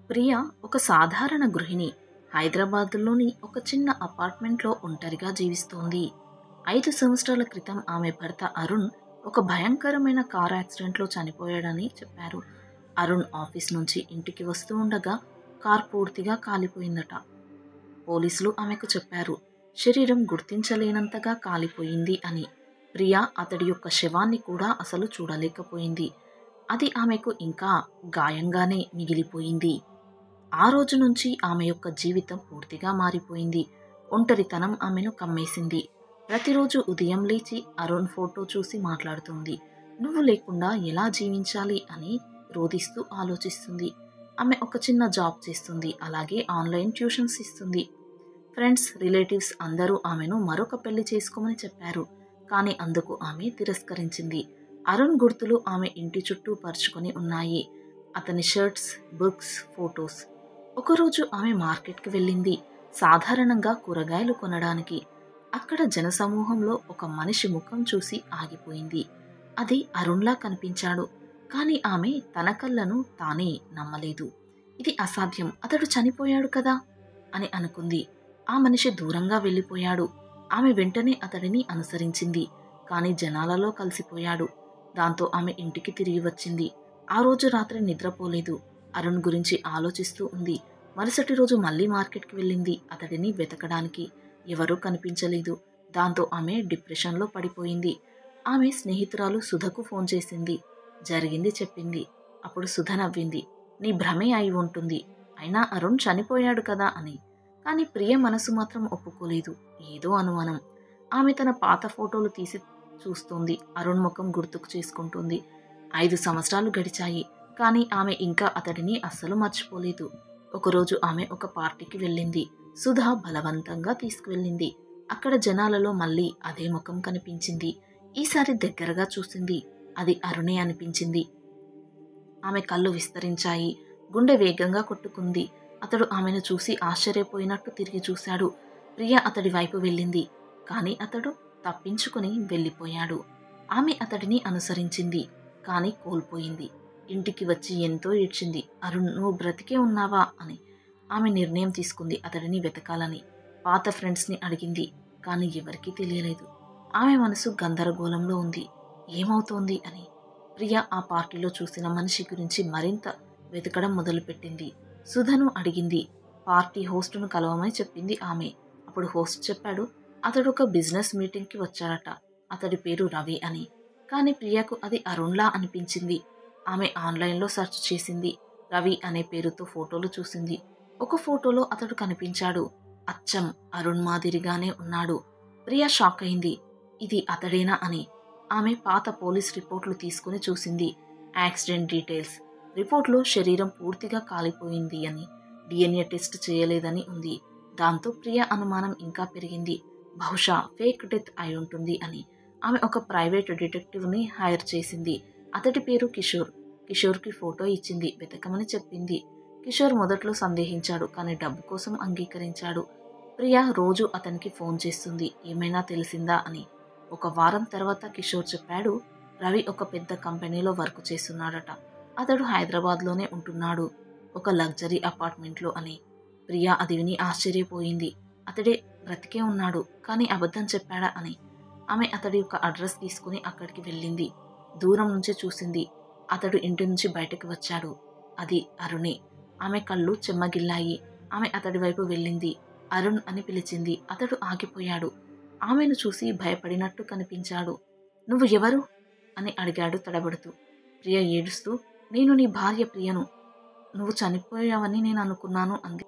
ప్రియ ఒక సాధారణ గృహిణి. హైదరాబాద్‌లోని ఒక చిన్న అపార్ట్మెంట్‌లో ఒంటరిగా జీవిస్తోంది. 5 సంవత్సరాల క్రితం ఆమె భర్త అరుణ్ ఒక భయంకరమైన కారు యాక్సిడెంట్‌లో చనిపోయాడని చెప్పారు. అరుణ్ ఆఫీస్ నుంచి ఇంటికి వస్తూ ఉండగా కారు పూర్తిగా కాలిపోయిందట. పోలీసులు ఆమెకు చెప్పారు, శరీరం గుర్తించలేనంతగా కాలిపోయింది అని. ప్రియ అతడి యొక్క శవాన్ని కూడా అసలు చూడలేకపోయింది. అది ఆమెకు ఇంకా గాయంగానే మిగిలిపోయింది. ఆ రోజు నుంచి ఆమె యొక్క జీవితం పూర్తిగా మారిపోయింది. ఒంటరితనం ఆమెను కమ్మేసింది. ప్రతిరోజు ఉదయం లేచి అరుణ్ ఫోటో చూసి మాట్లాడుతుంది. నువ్వు లేకుండా ఎలా జీవించాలి అని రోదిస్తూ ఆలోచిస్తుంది. ఆమె ఒక చిన్న జాబ్ చేస్తుంది, అలాగే ఆన్లైన్ ట్యూషన్స్ ఇస్తుంది. ఫ్రెండ్స్, రిలేటివ్స్ అందరూ ఆమెను మరొక పెళ్లి చేసుకోమని చెప్పారు, కానీ అందుకు ఆమె తిరస్కరించింది. అరుణ్ గుర్తులు ఆమె ఇంటి చుట్టూ పరుచుకొని ఉన్నాయి. అతని షర్ట్స్, బుక్స్, ఫొటోస్. ఒకరోజు ఆమె మార్కెట్కి వెళ్ళింది, సాధారణంగా కూరగాయలు కొనడానికి. అక్కడ జనసమూహంలో ఒక మనిషి ముఖం చూసి ఆగిపోయింది. అది అరుణ్లా కనిపించాడు, కానీ ఆమె తన కళ్ళను తానే నమ్మలేదు. ఇది అసాధ్యం, అతడు చనిపోయాడు కదా అని అనుకుంది. ఆ మనిషి దూరంగా వెళ్ళిపోయాడు. ఆమె వెంటనే అతడిని అనుసరించింది, కానీ జనాలలో కలిసిపోయాడు. దాంతో ఆమె ఇంటికి తిరిగి వచ్చింది. ఆ రోజు రాత్రి నిద్రపోలేదు. అరుణ్ గురించి ఆలోచిస్తూ ఉంది. మరుసటి రోజు మళ్ళీ మార్కెట్కి వెళ్ళింది, అతడిని వెతకడానికి. ఎవరూ కనిపించలేదు. దాంతో ఆమె డిప్రెషన్లో పడిపోయింది. ఆమె స్నేహితురాలు సుధకు ఫోన్ చేసింది. జరిగింది చెప్పింది. అప్పుడు సుధ నవ్వింది. నీ భ్రమే అయి ఉంటుంది, అయినా అరుణ్ చనిపోయాడు కదా అని. కానీ ప్రియ మనసు మాత్రం ఒప్పుకోలేదు. ఏదో అనుమానం. ఆమె తన పాత ఫోటోలు తీసి చూస్తోంది. అరుణ్ ముఖం గుర్తుకు చేసుకుంటుంది. 5 సంవత్సరాలు గడిచాయి, కానీ ఆమె ఇంకా అతడిని అస్సలు మర్చిపోలేదు. ఒకరోజు ఆమె ఒక పార్టీకి వెళ్ళింది. సుధ బలవంతంగా తీసుకువెళ్ళింది. అక్కడ జనాలలో మళ్ళీ అదే ముఖం కనిపించింది. ఈసారి దగ్గరగా చూసింది. అది అరుణే అనిపించింది. ఆమె కళ్ళు విస్తరించాయి. గుండె వేగంగా కొట్టుకుంది. అతడు ఆమెను చూసి ఆశ్చర్యపోయినట్టు తిరిగి చూశాడు. ప్రియ అతడి వైపు వెళ్ళింది, కానీ అతడు తప్పించుకుని వెళ్ళిపోయాడు. ఆమె అతడిని అనుసరించింది, కానీ కోల్పోయింది. ఇంటికి వచ్చి ఎంతో ఏడ్చింది. అరుణ్, నువ్వు బ్రతికే ఉన్నావా అని. ఆమె నిర్ణయం తీసుకుంది అతడిని వెతకాలని. పాత ఫ్రెండ్స్ని అడిగింది, కానీ ఎవరికీ తెలియలేదు. ఆమె మనసు గందరగోళంలో ఉంది. ఏమవుతోంది అని. ప్రియ ఆ పార్టీలో చూసిన మనిషి గురించి మరింత వెతకడం మొదలుపెట్టింది. సుధను అడిగింది. పార్టీ హోస్టును కలవమని చెప్పింది ఆమె. అప్పుడు హోస్ట్ చెప్పాడు, అతడు ఒక బిజినెస్ మీటింగ్కి వచ్చాడట. అతడి పేరు రవి అని. కానీ ప్రియకు అది అరుణ్లా అనిపించింది. ఆమె ఆన్లైన్లో సెర్చ్ చేసింది. రవి అనే పేరుతో ఫోటోలు చూసింది. ఒక ఫోటోలో అతడు కనిపించాడు. అచ్చం అరుణ్ మాదిరిగానే ఉన్నాడు. ప్రియ షాక్ అయింది. ఇది అతడేనా అని. ఆమె పాత పోలీస్ రిపోర్ట్లు తీసుకుని చూసింది. Accident details. రిపోర్ట్లో శరీరం పూర్తిగా కాలిపోయింది అని, DNA టెస్ట్ చేయలేదని ఉంది. దాంతో ప్రియ అనుమానం ఇంకా పెరిగింది. బహుశా ఫేక్ డెత్ అయి ఉంటుంది అని. ఆమె ఒక ప్రైవేట్ డిటెక్టివ్ని హైర్ చేసింది. అతడి పేరు కిషోర్. కిషోర్కి ఫోటో ఇచ్చింది, వెతకమని చెప్పింది. కిషోర్ మొదట్లో సందేహించాడు, కానీ డబ్బు కోసం అంగీకరించాడు. ప్రియ రోజు అతనికి ఫోన్ చేస్తుంది, ఏమైనా తెలిసిందా అని. ఒక వారం తర్వాత కిషోర్ చెప్పాడు, రవి ఒక పెద్ద కంపెనీలో వర్క్ చేస్తున్నాడట. అతడు హైదరాబాద్లోనే ఉంటున్నాడు, ఒక లగ్జరీ అపార్ట్మెంట్లో అని. ప్రియ అది విని ఆశ్చర్యపోయింది. అతడే బ్రతికే ఉన్నాడు, కానీ అబద్ధం చెప్పాడా అని. ఆమె అతడి యొక్క అడ్రస్ తీసుకుని అక్కడికి వెళ్ళింది. దూరం నుంచి చూసింది. అతడు ఇంటి నుంచి బయటకు వచ్చాడు. అది అరుణే. ఆమె కళ్ళు చెమ్మగిల్లాయి. ఆమె అతడి వైపు వెళ్ళింది. అరుణ్ అని పిలిచింది. అతడు ఆగిపోయాడు. ఆమెను చూసి భయపడినట్టు కనిపించాడు. నువ్వు ఎవరు అని అడిగాడు తడబడుతూ. ప్రియ ఏడుస్తూ, నేను నీ భార్య ప్రియను. నువ్వు చనిపోయావని నేను అనుకున్నాను అంది.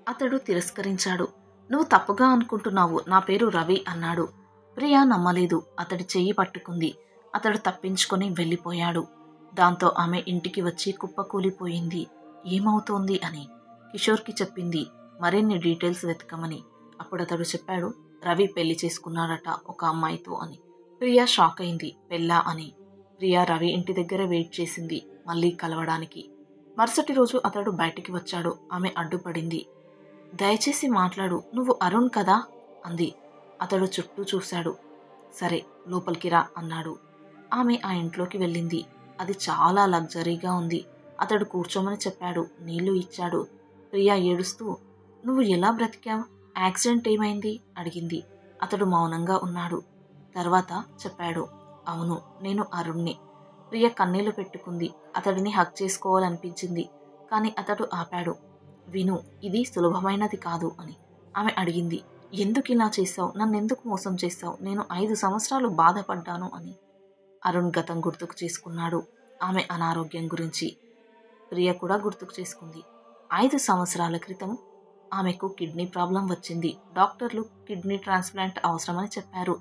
అతడు తిరస్కరించాడు. నువ్వు తప్పుగా అనుకుంటున్నావు, నా పేరు రవి అన్నాడు. ప్రియ నమ్మలేదు. అతడి చెయ్యి పట్టుకుంది. అతడు తప్పించుకొని వెళ్ళిపోయాడు. దాంతో ఆమె ఇంటికి వచ్చి కుప్పకూలిపోయింది. ఏమవుతోంది అని కిషోర్కి చెప్పింది, మరిన్ని డీటెయిల్స్ వెతకమని. అప్పుడు అతడు చెప్పాడు, రవి పెళ్లి చేసుకున్నాడట ఒక అమ్మాయితో అని. ప్రియ షాక్ అయింది. పెళ్ళా అని. ప్రియ రవి ఇంటి దగ్గర వెయిట్ చేసింది, మళ్ళీ కలవడానికి. మరుసటి రోజు అతడు బయటికి వచ్చాడు. ఆమె అడ్డుపడింది. దయచేసి మాట్లాడు, నువ్వు అరుణ్ కదా అంది. అతడు చుట్టూ చూశాడు. సరే, లోపలికి రా అన్నాడు. ఆమె ఆ ఇంట్లోకి వెళ్ళింది. అది చాలా లగ్జరీగా ఉంది. అతడు కూర్చోమని చెప్పాడు. నీళ్లు ఇచ్చాడు. ప్రియ ఏడుస్తూ, నువ్వు ఎలా బ్రతికావు? యాక్సిడెంట్ ఏమైంది? అడిగింది. అతడు మౌనంగా ఉన్నాడు. తర్వాత చెప్పాడు, అవును, నేను అరుణ్ణి. ప్రియ కన్నీళ్లు పెట్టుకుంది. అతడిని హగ్ చేసుకోవాలనిపించింది. కానీ అతడు ఆపాడు. విను, ఇది సులభమైనది కాదు అని. ఆమె అడిగింది, ఎందుకు ఇలా చేశావు? నన్నెందుకు మోసం చేశావు? నేను 5 సంవత్సరాలు బాధపడ్డాను అని. అరుణ్ గతం గుర్తుకు చేసుకున్నాడు. ఆమె అనారోగ్యం గురించి. ప్రియ కూడా గుర్తుకు చేసుకుంది. 5 సంవత్సరాల క్రితం ఆమెకు కిడ్నీ ప్రాబ్లం వచ్చింది. డాక్టర్లు కిడ్నీ ట్రాన్స్ప్లాంట్ అవసరమని చెప్పారు.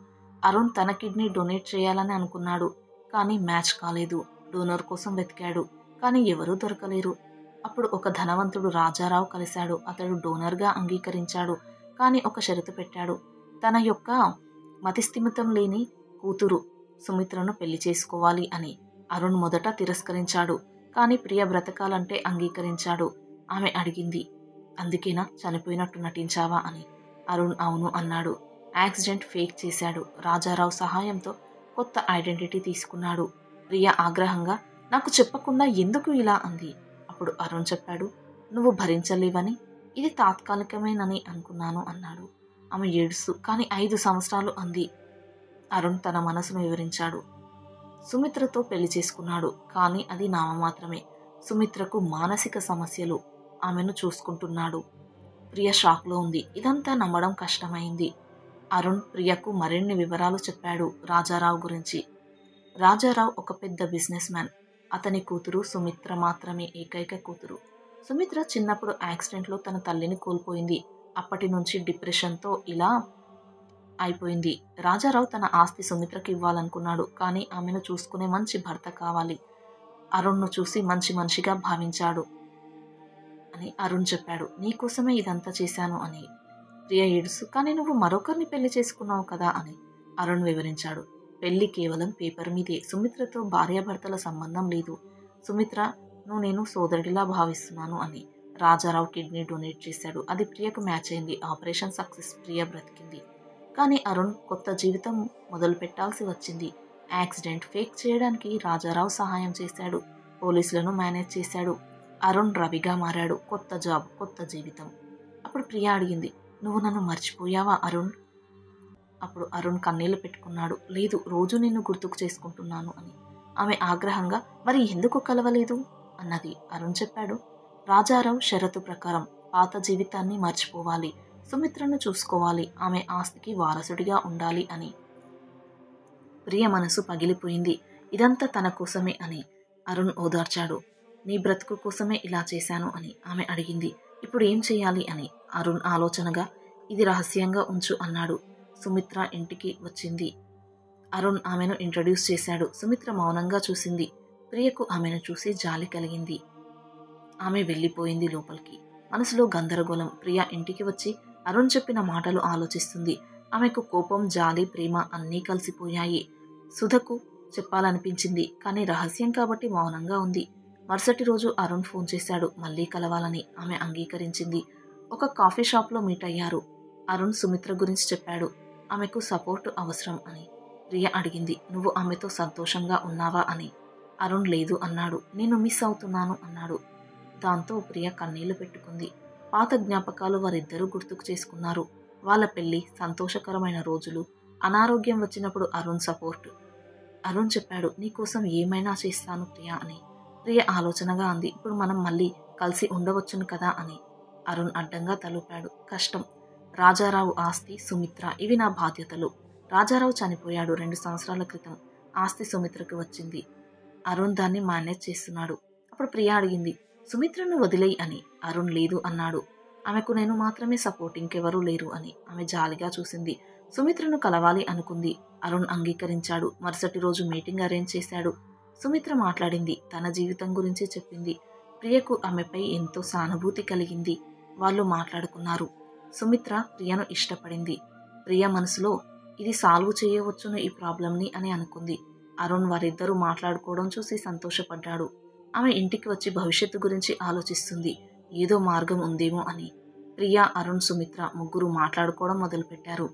అరుణ్ తన కిడ్నీ డొనేట్ చేయాలని అనుకున్నాడు. కానీ మ్యాచ్ కాలేదు. డోనర్ కోసం వెతికాడు. కానీ ఎవరూ దొరకలేరు. అప్పుడు ఒక ధనవంతుడు రాజారావు కలిశాడు. అతడు డోనర్గా అంగీకరించాడు. కానీ ఒక షరతు పెట్టాడు. తన యొక్క మతిస్థిమితం లేని కూతురు సుమిత్రను పెళ్లి చేసుకోవాలి అని. అరుణ్ మొదట తిరస్కరించాడు. కానీ ప్రియ బ్రతకాలంటే అంగీకరించాడు. ఆమె అడిగింది, అందుకేనా చనిపోయినట్టు నటించావా అని. అరుణ్ అవును అన్నాడు. యాక్సిడెంట్ ఫేక్ చేశాడు. రాజారావు సహాయంతో కొత్త ఐడెంటిటీ తీసుకున్నాడు. ప్రియ ఆగ్రహంగా, నాకు చెప్పకుండా ఎందుకు ఇలా అంది. అప్పుడు అరుణ్ చెప్పాడు, నువ్వు భరించలేవని, ఇది తాత్కాలికమేనని అనుకున్నాను అన్నాడు. ఆమె ఏడుస్తూ, కానీ 5 సంవత్సరాలు అంది. అరుణ్ తన మనసును వివరించాడు. సుమిత్రతో పెళ్లి చేసుకున్నాడు. కానీ అది నామమాత్రమే. సుమిత్రకు మానసిక సమస్యలు. ఆమెను చూసుకుంటున్నాడు. ప్రియ షాక్లో ఉంది. ఇదంతా నమ్మడం కష్టమైంది. అరుణ్ ప్రియకు మరిన్ని వివరాలు చెప్పాడు రాజారావు గురించి. రాజారావు ఒక పెద్ద బిజినెస్ మ్యాన్. అతని కూతురు సుమిత్ర మాత్రమే ఏకైక కూతురు. సుమిత్ర చిన్నప్పుడు యాక్సిడెంట్లో తన తల్లిని కోల్పోయింది. అప్పటి నుంచి డిప్రెషన్తో ఇలా అయిపోయింది. రాజారావు తన ఆస్తి సుమిత్రకు ఇవ్వాలనుకున్నాడు. కానీ ఆమెను చూసుకునే మంచి భర్త కావాలి. అరుణ్ను చూసి మంచి మనిషిగా భావించాడు అని అరుణ్ చెప్పాడు. నీకోసమే ఇదంతా చేశాను అని. ప్రియ ఏడుస్తూ, కానీ నువ్వు మరొకరిని పెళ్లి చేసుకున్నావు కదా అని అరుణ్ వివరించాడు. పెళ్లి కేవలం పేపర్ మీదే. సుమిత్రతో భార్యాభర్తల సంబంధం లేదు. సుమిత్రను నేను సోదరుడిలా భావిస్తున్నాను అని. రాజారావు కిడ్నీ డొనేట్ చేశాడు. అది ప్రియకు మ్యాచ్ అయింది. Operation success. ప్రియ బ్రతికింది. కానీ అరుణ్ కొత్త జీవితం మొదలు పెట్టాల్సి వచ్చింది. యాక్సిడెంట్ ఫేక్ చేయడానికి రాజారావు సహాయం చేశాడు. పోలీసులను మేనేజ్ చేశాడు. అరుణ్ రవిగా మారాడు. కొత్త జాబ్, కొత్త జీవితం. అప్పుడు ప్రియ అడిగింది, నువ్వు నన్ను మర్చిపోయావా అరుణ్? అప్పుడు అరుణ్ కన్నీళ్లు పెట్టుకున్నాడు. లేదు, రోజు నిన్ను గుర్తుకు చేసుకుంటున్నాను అని. ఆమె ఆగ్రహంగా, మరి ఎందుకు కలవలేదు అన్నది. అరుణ్ చెప్పాడు, రాజారావు షరతు ప్రకారం పాత జీవితాన్ని మర్చిపోవాలి, సుమిత్రను చూసుకోవాలి, ఆమె ఆస్తికి వారసుడిగా ఉండాలి అని. ప్రియ మనసు పగిలిపోయింది. ఇదంతా తన కోసమే అని అరుణ్ ఓదార్చాడు. నీ బ్రతుకు కోసమే ఇలా చేశాను అని ఆమె అడిగింది. ఇప్పుడు ఏం చెయ్యాలి అని. అరుణ్ ఆలోచనగా, ఇది రహస్యంగా ఉంచు అన్నాడు. సుమిత్ర ఇంటికి వచ్చింది. అరుణ్ ఆమెను ఇంట్రడ్యూస్ చేశాడు. సుమిత్ర మౌనంగా చూసింది. ప్రియకు ఆమెను చూసి జాలి కలిగింది. ఆమె వెళ్ళిపోయింది లోపలికి. మనసులో గందరగోళం. ప్రియ ఇంటికి వచ్చి అరుణ్ చెప్పిన మాటలు ఆలోచిస్తుంది. ఆమెకు కోపం, జాలి, ప్రేమ అన్నీ కలిసిపోయాయి. సుధకు చెప్పాలనిపించింది. కానీ రహస్యం కాబట్టి మౌనంగా ఉంది. మరుసటి రోజు అరుణ్ ఫోన్ చేశాడు. మళ్ళీ కలవాలని. ఆమె అంగీకరించింది. ఒక కాఫీ షాప్లో మీట్ అయ్యారు. అరుణ్ సుమిత్ర గురించి చెప్పాడు. ఆమెకు సపోర్టు అవసరం అని. ప్రియ అడిగింది, నువ్వు ఆమెతో సంతోషంగా ఉన్నావా అని. అరుణ్ లేదు అన్నాడు. నేను మిస్ అవుతున్నాను అన్నాడు. దాంతో ప్రియ కన్నీళ్లు పెట్టుకుంది. పాత జ్ఞాపకాలు వారిద్దరూ గుర్తుకు చేసుకున్నారు. వాళ్ళ పెళ్లి, సంతోషకరమైన రోజులు, అనారోగ్యం వచ్చినప్పుడు అరుణ్ సపోర్ట్. అరుణ్ చెప్పాడు, నీకోసం ఏమైనా చేస్తాను ప్రియ అని. ప్రియ ఆలోచనగా అంది, ఇప్పుడు మనం మళ్ళీ కలిసి ఉండవచ్చును కదా అని. అరుణ్ అడ్డంగా తలూపాడు. కష్టం. రాజారావు ఆస్తి, సుమిత్ర, ఇవి నా బాధ్యతలు. రాజారావు చనిపోయాడు 2 సంవత్సరాల క్రితం. ఆస్తి సుమిత్రకు వచ్చింది. అరుణ్ దాన్ని మేనేజ్ చేస్తున్నాడు. అప్పుడు ప్రియ అడిగింది, సుమిత్రను వదిలేయి అని. అరుణ్ లేదు అన్నాడు. ఆమెకు నేను మాత్రమే సపోర్ట్, ఇంకెవరూ లేరు అని. ఆమె జాలిగా చూసింది. సుమిత్రను కలవాలి అనుకుంది. అరుణ్ అంగీకరించాడు. మరుసటి రోజు మీటింగ్ అరేంజ్ చేశాడు. సుమిత్ర మాట్లాడింది. తన జీవితం గురించి చెప్పింది. ప్రియకు ఆమెపై ఎంతో సానుభూతి కలిగింది. వాళ్ళు మాట్లాడుకున్నారు. సుమిత్ర ప్రియను ఇష్టపడింది. ప్రియ మనసులో ఇది సాల్వ్ చేయవచ్చును ఈ ప్రాబ్లంని అని అనుకుంది. అరుణ్ వారిద్దరూ మాట్లాడుకోవడం చూసి సంతోషపడ్డాడు. ఆమె ఇంటికి వచ్చి భవిష్యత్తు గురించి ఆలోచిస్తుంది. ఏదో మార్గం ఉందేమో అని. ప్రియ, అరుణ్, సుమిత్ర ముగ్గురు మాట్లాడుకోవడం మొదలుపెట్టారు.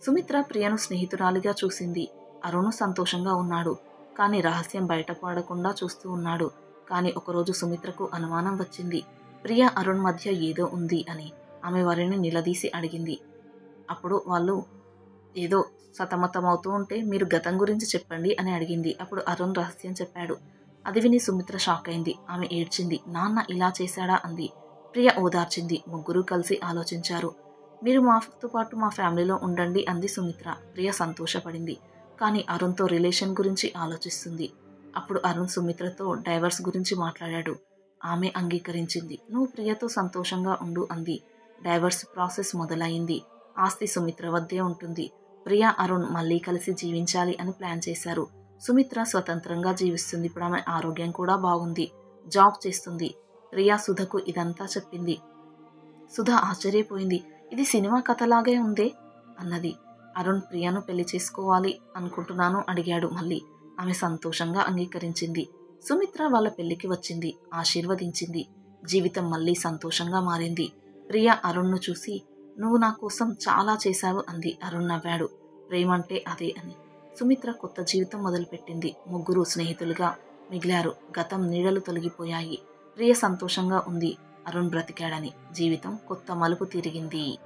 సుమిత్ర ప్రియను స్నేహితురాలిగా చూసింది. అరుణ్ సంతోషంగా ఉన్నాడు. కానీ రహస్యం బయటపడకుండా చూస్తూ ఉన్నాడు. కానీ ఒకరోజు సుమిత్రకు అనుమానం వచ్చింది. ప్రియ అరుణ్ మధ్య ఏదో ఉంది అని. ఆమె వారిని నిలదీసి అడిగింది. అప్పుడు వాళ్ళు ఏదో సతమతమవుతూ ఉంటే మీరు గతం గురించి చెప్పండి అని అడిగింది. అప్పుడు అరుణ్ రహస్యం చెప్పాడు. అది విని సుమిత్ర షాక్ అయింది. ఆమె ఏడ్చింది. నాన్న ఇలా చేశాడా అంది. ప్రియ ఓదార్చింది. ముగ్గురు కలిసి ఆలోచించారు. మీరు మాతో పాటు మా ఫ్యామిలీలో ఉండండి అంది సుమిత్ర. ప్రియ సంతోషపడింది. కానీ అరుణ్తో రిలేషన్ గురించి ఆలోచిస్తుంది. అప్పుడు అరుణ్ సుమిత్రతో డైవర్స్ గురించి మాట్లాడాడు. ఆమె అంగీకరించింది. నువ్వు ప్రియతో సంతోషంగా ఉండు అంది. డైవర్స్ ప్రాసెస్ మొదలైంది. ఆస్తి సుమిత్ర వద్దే ఉంటుంది. ప్రియ అరుణ్ మళ్ళీ కలిసి జీవించాలి అని ప్లాన్ చేశారు. సుమిత్ర స్వతంత్రంగా జీవిస్తుంది. ఇప్పుడు ఆమె ఆరోగ్యం కూడా బాగుంది. జాబ్ చేస్తుంది. ప్రియ సుధకు ఇదంతా చెప్పింది. సుధ ఆశ్చర్యపోయింది. ఇది సినిమా కథలాగే ఉందే అన్నది. అరుణ్ ప్రియను పెళ్లి చేసుకోవాలి అనుకుంటున్నాను అడిగాడు మళ్ళీ. ఆమె సంతోషంగా అంగీకరించింది. సుమిత్ర వాళ్ళ పెళ్లికి వచ్చింది. ఆశీర్వదించింది. జీవితం మళ్ళీ సంతోషంగా మారింది. ప్రియ అరుణ్ను చూసి నువ్వు నా కోసం చాలా చేశావు అంది. అరుణ్ నవ్వాడు. ప్రేమంటే అదే అని. సుమిత్ర కొత్త జీవితం మొదలుపెట్టింది. ముగ్గురు స్నేహితులుగా మిగిలారు. గతం నీడలు తొలగిపోయాయి. ప్రియ సంతోషంగా ఉంది. అరుణ్ బ్రతికాడని. జీవితం కొత్త మలుపు తిరిగింది.